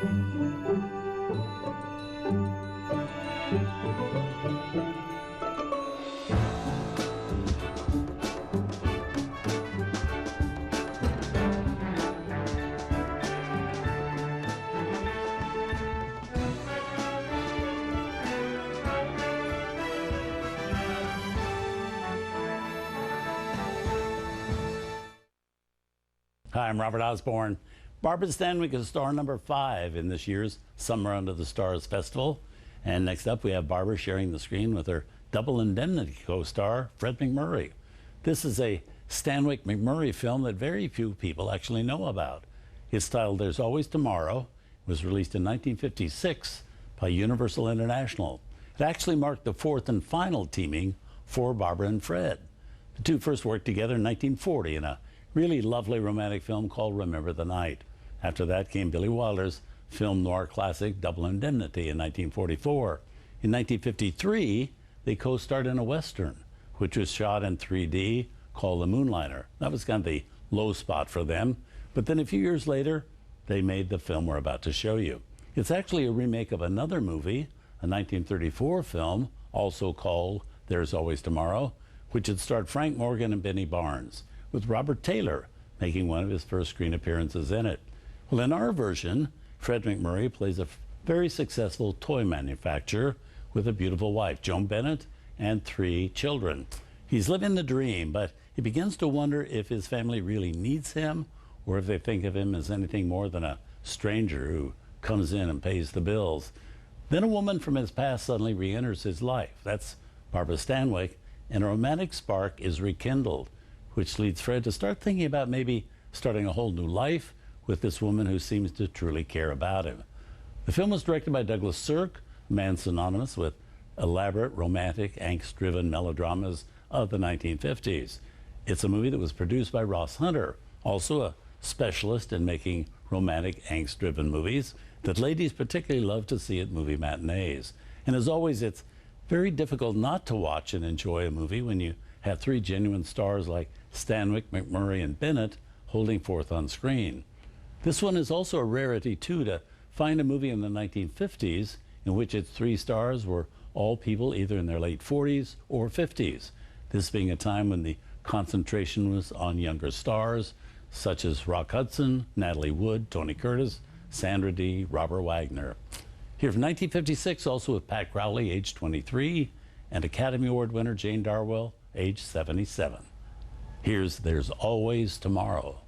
Hi, I'm Robert Osborne. Barbara Stanwyck is star number 5 in this year's Summer Under the Stars Festival. And next up, we have Barbara sharing the screen with her Double Indemnity co-star, Fred MacMurray. This is a Stanwyck-MacMurray film that very few people actually know about. It's titled There's Always Tomorrow. It was released in 1956 by Universal International. It actually marked the 4th and final teaming for Barbara and Fred. The two first worked together in 1940 in a really lovely romantic film called Remember the Night. After that came Billy Wilder's film noir classic Double Indemnity in 1944. In 1953, they co-starred in a Western, which was shot in 3D called The Moonlighter. That was kind of the low spot for them. But then a few years later, they made the film we're about to show you. It's actually a remake of another movie, a 1934 film, also called There's Always Tomorrow, which had starred Frank Morgan and Benny Barnes, with Robert Taylor making one of his first screen appearances in it. Well, in our version, Fred MacMurray plays a very successful toy manufacturer with a beautiful wife, Joan Bennett, and 3 children. He's living the dream, but he begins to wonder if his family really needs him or if they think of him as anything more than a stranger who comes in and pays the bills. Then a woman from his past suddenly re-enters his life. That's Barbara Stanwyck, and a romantic spark is rekindled, which leads Fred to start thinking about maybe starting a whole new life with this woman who seems to truly care about him. The film was directed by Douglas Sirk, a man synonymous with elaborate, romantic, angst-driven melodramas of the 1950s. It's a movie that was produced by Ross Hunter, also a specialist in making romantic, angst-driven movies that ladies particularly love to see at movie matinees. And as always, it's very difficult not to watch and enjoy a movie when you have 3 genuine stars like Stanwyck, MacMurray, and Bennett holding forth on screen. This one is also a rarity, too, to find a movie in the 1950s in which its 3 stars were all people either in their late 40s or 50s, this being a time when the concentration was on younger stars, such as Rock Hudson, Natalie Wood, Tony Curtis, Sandra Dee, Robert Wagner. Here from 1956, also with Pat Crowley, age 23, and Academy Award winner Jane Darwell, age 77. Here's There's Always Tomorrow.